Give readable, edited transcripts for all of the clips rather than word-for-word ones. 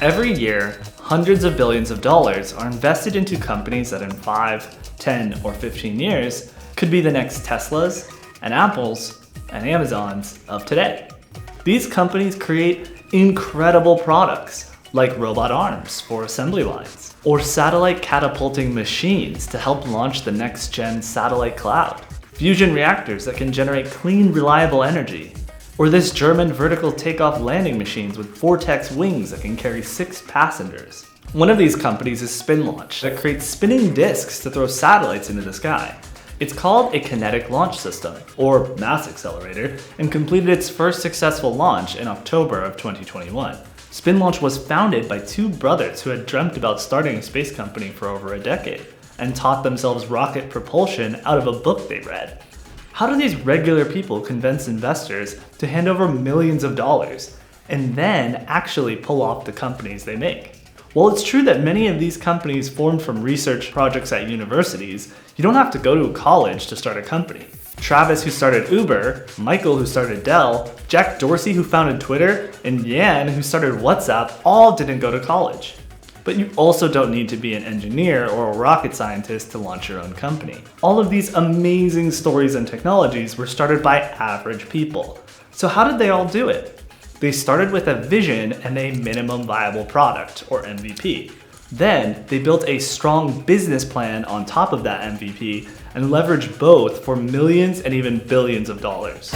Every year, hundreds of billions of dollars are invested into companies that in 5, 10, or 15 years could be the next Teslas and Apples and Amazons of today. These companies create incredible products like robot arms for assembly lines, or satellite catapulting machines to help launch the next-gen satellite cloud, fusion reactors that can generate clean, reliable energy, or this German vertical takeoff landing machines with vortex wings that can carry 6 passengers. One of these companies is Spinlaunch that creates spinning discs to throw satellites into the sky. It's called a kinetic launch system, or mass accelerator, and completed its first successful launch in October of 2021. Spinlaunch was founded by 2 brothers who had dreamt about starting a space company for over a decade, and taught themselves rocket propulsion out of a book they read. How do these regular people convince investors to hand over millions of dollars and then actually pull off the companies they make? While it's true that many of these companies formed from research projects at universities, you don't have to go to college to start a company. Travis, who started Uber, Michael, who started Dell, Jack Dorsey, who founded Twitter, and Yan, who started WhatsApp, all didn't go to college. But you also don't need to be an engineer or a rocket scientist to launch your own company. All of these amazing stories and technologies were started by average people. So how did they all do it? They started with a vision and a minimum viable product, or MVP. Then they built a strong business plan on top of that MVP and leveraged both for millions and even billions of dollars.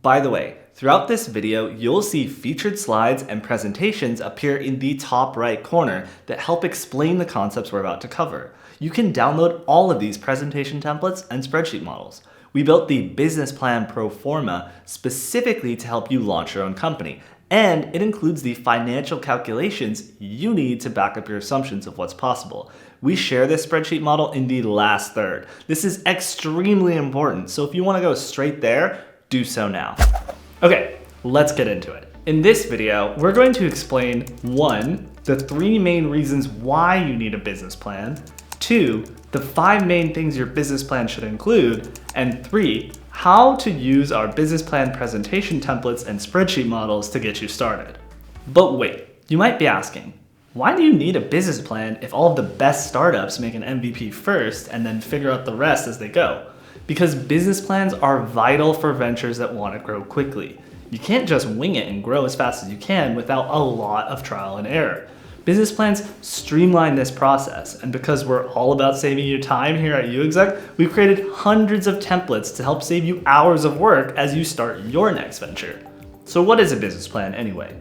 By the way, throughout this video, you'll see featured slides and presentations appear in the top right corner that help explain the concepts we're about to cover. You can download all of these presentation templates and spreadsheet models. We built the business plan pro forma specifically to help you launch your own company, and it includes the financial calculations you need to back up your assumptions of what's possible. We share this spreadsheet model in the last third. This is extremely important, so if you want to go straight there, do so now. Okay, let's get into it. In this video, we're going to explain 1, the 3 main reasons why you need a business plan, 2, the 5 main things your business plan should include, and 3, how to use our business plan presentation templates and spreadsheet models to get you started. But wait, you might be asking, why do you need a business plan if all of the best startups make an MVP first and then figure out the rest as they go? Because business plans are vital for ventures that want to grow quickly. You can't just wing it and grow as fast as you can without a lot of trial and error. Business plans streamline this process, and because we're all about saving you time here at UExec, we've created hundreds of templates to help save you hours of work as you start your next venture. So what is a business plan anyway?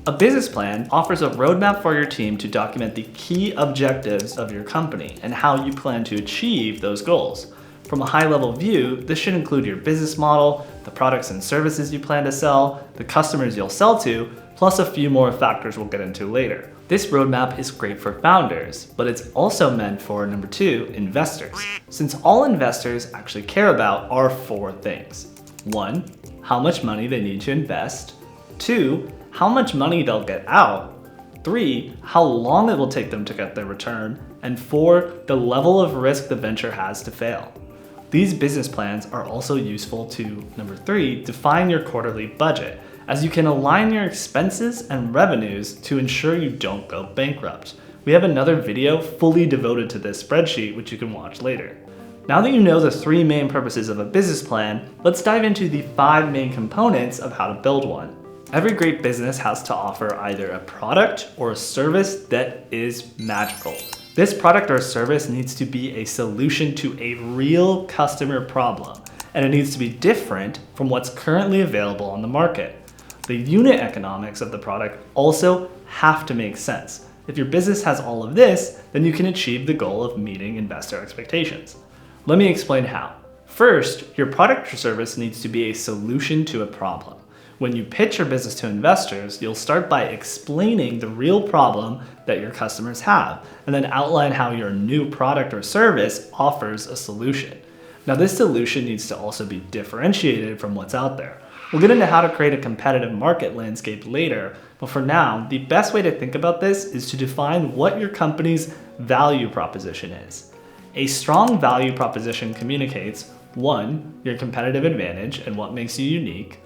A business plan offers a roadmap for your team to document the key objectives of your company and how you plan to achieve those goals. From a high-level view, this should include your business model, the products and services you plan to sell, the customers you'll sell to, plus a few more factors we'll get into later. This roadmap is great for founders, but it's also meant for, number 2, investors, since all investors actually care about are 4 things. 1, how much money they need to invest. 2, how much money they'll get out. 3, how long it will take them to get their return. And 4, the level of risk the venture has to fail. These business plans are also useful to, number 3, define your quarterly budget, as you can align your expenses and revenues to ensure you don't go bankrupt. We have another video fully devoted to this spreadsheet, which you can watch later. Now that you know the 3 main purposes of a business plan, let's dive into the 5 main components of how to build one. Every great business has to offer either a product or a service that is magical. This product or service needs to be a solution to a real customer problem, and it needs to be different from what's currently available on the market. The unit economics of the product also have to make sense. If your business has all of this, then you can achieve the goal of meeting investor expectations. Let me explain how. First, your product or service needs to be a solution to a problem. When you pitch your business to investors, you'll start by explaining the real problem that your customers have, and then outline how your new product or service offers a solution. Now, this solution needs to also be differentiated from what's out there. We'll get into how to create a competitive market landscape later, but for now, the best way to think about this is to define what your company's value proposition is. A strong value proposition communicates 1, your competitive advantage and what makes you unique,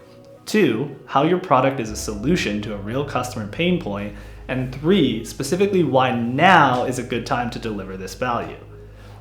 2, how your product is a solution to a real customer pain point, and 3, specifically why now is a good time to deliver this value.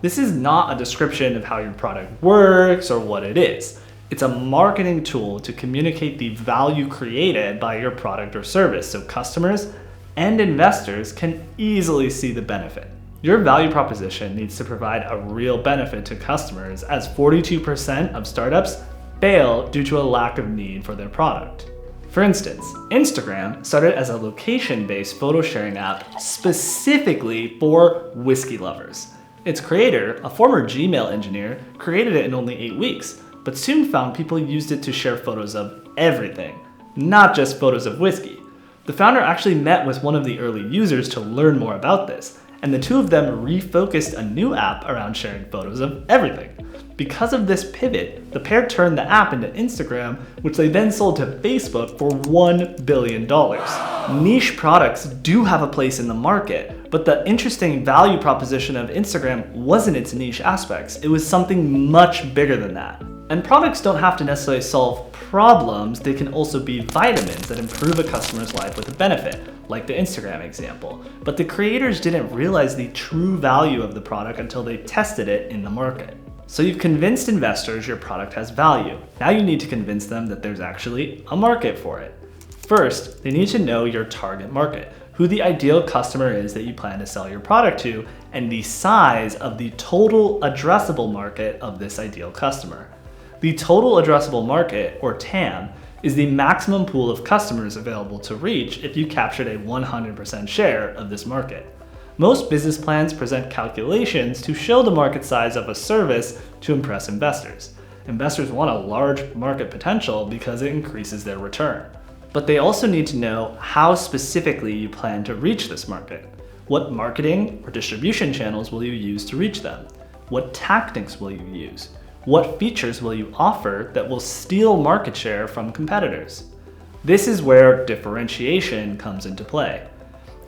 This is not a description of how your product works or what it is. It's a marketing tool to communicate the value created by your product or service so customers and investors can easily see the benefit. Your value proposition needs to provide a real benefit to customers, as 42% of startups fail due to a lack of need for their product. For instance, Instagram started as a location-based photo sharing app specifically for whiskey lovers. Its creator, a former Gmail engineer, created it in only 8 weeks, but soon found people used it to share photos of everything, not just photos of whiskey. The founder actually met with one of the early users to learn more about this, and the two of them refocused a new app around sharing photos of everything. Because of this pivot, the pair turned the app into Instagram, which they then sold to Facebook for $1 billion. Niche products do have a place in the market, but the interesting value proposition of Instagram wasn't its niche aspects. It was something much bigger than that. And products don't have to necessarily solve problems, they can also be vitamins that improve a customer's life with a benefit, like the Instagram example. But the creators didn't realize the true value of the product until they tested it in the market. So you've convinced investors your product has value. Now you need to convince them that there's actually a market for it. First, they need to know your target market, who the ideal customer is that you plan to sell your product to, and the size of the total addressable market of this ideal customer. The total addressable market, or TAM, is the maximum pool of customers available to reach if you captured a 100% share of this market. Most business plans present calculations to show the market size of a service to impress investors. Investors want a large market potential because it increases their return. But they also need to know how specifically you plan to reach this market. What marketing or distribution channels will you use to reach them? What tactics will you use? What features will you offer that will steal market share from competitors? This is where differentiation comes into play.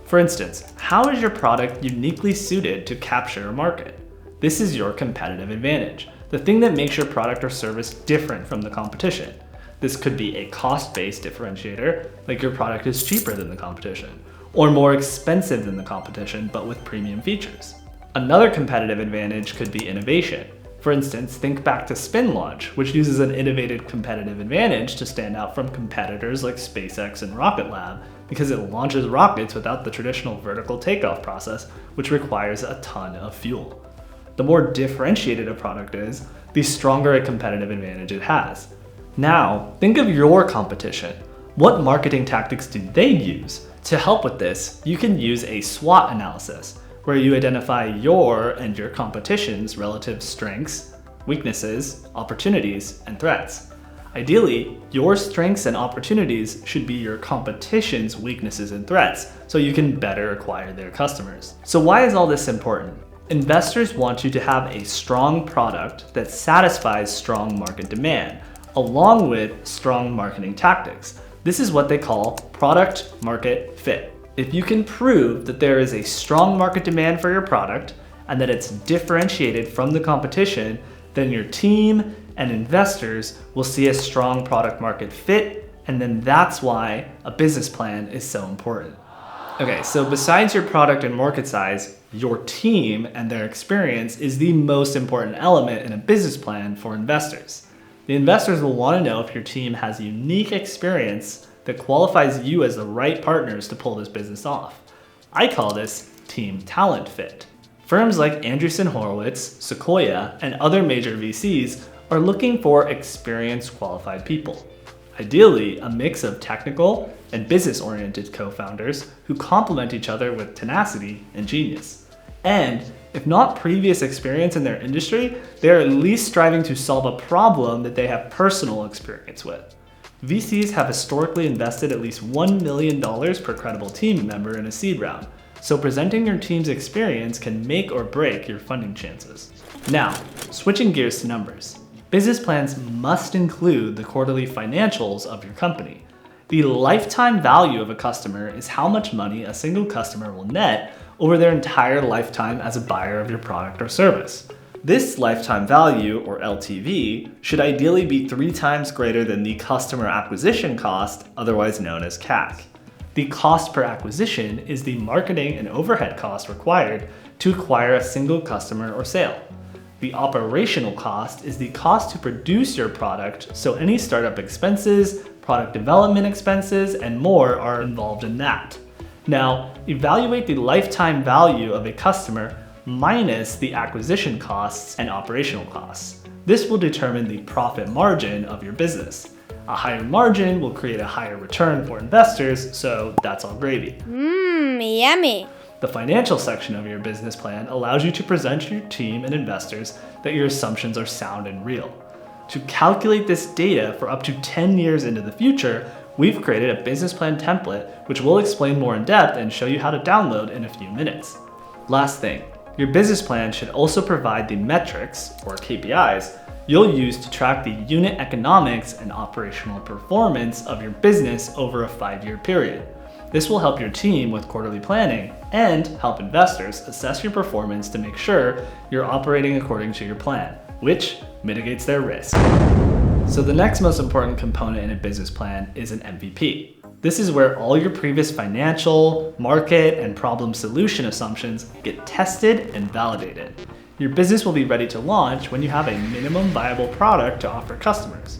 For instance, how is your product uniquely suited to capture a market? This is your competitive advantage, the thing that makes your product or service different from the competition. This could be a cost-based differentiator, like your product is cheaper than the competition, or more expensive than the competition but with premium features. Another competitive advantage could be innovation. For instance, think back to Spinlaunch, which uses an innovative competitive advantage to stand out from competitors like SpaceX and Rocket Lab because it launches rockets without the traditional vertical takeoff process, which requires a ton of fuel. The more differentiated a product is, the stronger a competitive advantage it has. Now, think of your competition. What marketing tactics do they use? To help with this, you can use a SWOT analysis, where you identify your and your competition's relative strengths, weaknesses, opportunities, and threats. Ideally, your strengths and opportunities should be your competition's weaknesses and threats, so you can better acquire their customers. So why is all this important? Investors want you to have a strong product that satisfies strong market demand, along with strong marketing tactics. This is what they call product market fit. If you can prove that there is a strong market demand for your product and that it's differentiated from the competition, then your team and investors will see a strong product market fit, and then that's why a business plan is so important. Okay, so besides your product and market size, your team and their experience is the most important element in a business plan for investors. The investors will want to know if your team has unique experience that qualifies you as the right partners to pull this business off. I call this team talent fit. Firms like Andreessen Horowitz, Sequoia, and other major VCs are looking for experienced qualified people. Ideally, a mix of technical and business-oriented co-founders who complement each other with tenacity and genius. And if not previous experience in their industry, they are at least striving to solve a problem that they have personal experience with. VCs have historically invested at least $1 million per credible team member in a seed round, so presenting your team's experience can make or break your funding chances. Now, switching gears to numbers. Business plans must include the quarterly financials of your company. The lifetime value of a customer is how much money a single customer will net over their entire lifetime as a buyer of your product or service. This lifetime value, or LTV, should ideally be 3 times greater than the customer acquisition cost, otherwise known as CAC. The cost per acquisition is the marketing and overhead cost required to acquire a single customer or sale. The operational cost is the cost to produce your product, so any startup expenses, product development expenses, and more are involved in that. Now, evaluate the lifetime value of a customer minus the acquisition costs and operational costs. This will determine the profit margin of your business. A higher margin will create a higher return for investors, so that's all gravy. Yummy. The financial section of your business plan allows you to present to your team and investors that your assumptions are sound and real. To calculate this data for up to 10 years into the future, we've created a business plan template which we'll explain more in depth and show you how to download in a few minutes. Last thing, your business plan should also provide the metrics, or KPIs, you'll use to track the unit economics and operational performance of your business over a 5-year period. This will help your team with quarterly planning and help investors assess your performance to make sure you're operating according to your plan, which mitigates their risk. So the next most important component in a business plan is an MVP. This is where all your previous financial, market, and problem solution assumptions get tested and validated. Your business will be ready to launch when you have a minimum viable product to offer customers.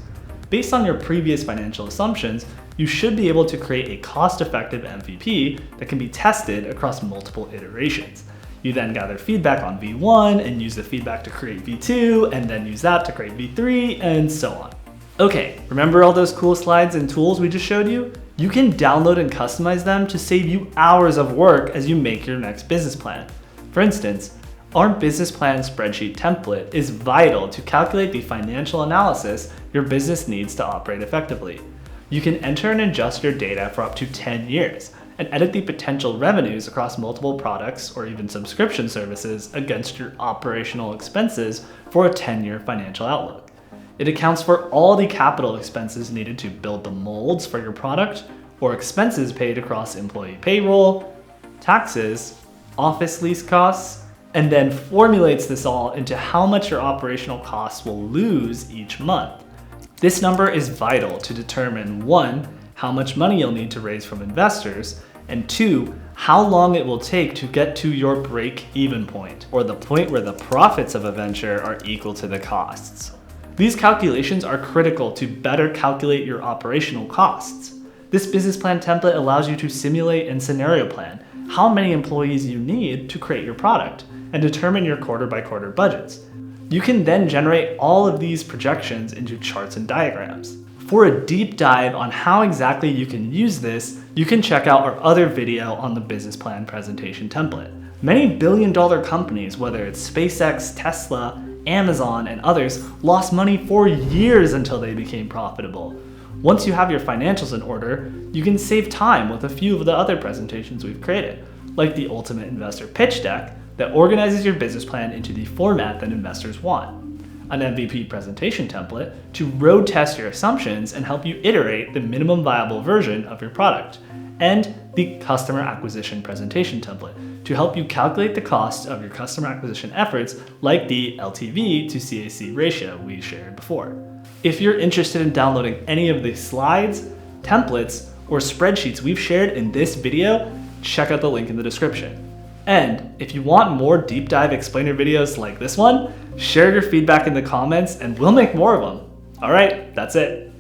Based on your previous financial assumptions, you should be able to create a cost-effective MVP that can be tested across multiple iterations. You then gather feedback on V1 and use the feedback to create V2, and then use that to create V3, and so on. Okay, remember all those cool slides and tools we just showed you? You can download and customize them to save you hours of work as you make your next business plan. For instance, our business plan spreadsheet template is vital to calculate the financial analysis your business needs to operate effectively. You can enter and adjust your data for up to 10 years and edit the potential revenues across multiple products or even subscription services against your operational expenses for a 10-year financial outlook. It accounts for all the capital expenses needed to build the molds for your product or expenses paid across employee payroll, taxes, office lease costs, and then formulates this all into how much your operational costs will lose each month. This number is vital to determine 1, how much money you'll need to raise from investors, and 2, how long it will take to get to your break-even point, or the point where the profits of a venture are equal to the costs. These calculations are critical to better calculate your operational costs. This business plan template allows you to simulate and scenario plan how many employees you need to create your product and determine your quarter-by-quarter budgets. You can then generate all of these projections into charts and diagrams. For a deep dive on how exactly you can use this, you can check out our other video on the business plan presentation template. Many billion-dollar companies, whether it's SpaceX, Tesla, Amazon, and others, lost money for years until they became profitable. Once you have your financials in order, you can save time with a few of the other presentations we've created, like the Ultimate Investor Pitch Deck that organizes your business plan into the format that investors want, an MVP presentation template to road test your assumptions and help you iterate the minimum viable version of your product, and the customer acquisition presentation template to help you calculate the cost of your customer acquisition efforts, like the LTV to CAC ratio we shared before. If you're interested in downloading any of the slides, templates, or spreadsheets we've shared in this video, check out the link in the description. And if you want more deep dive explainer videos like this one, share your feedback in the comments and we'll make more of them. All right, that's it.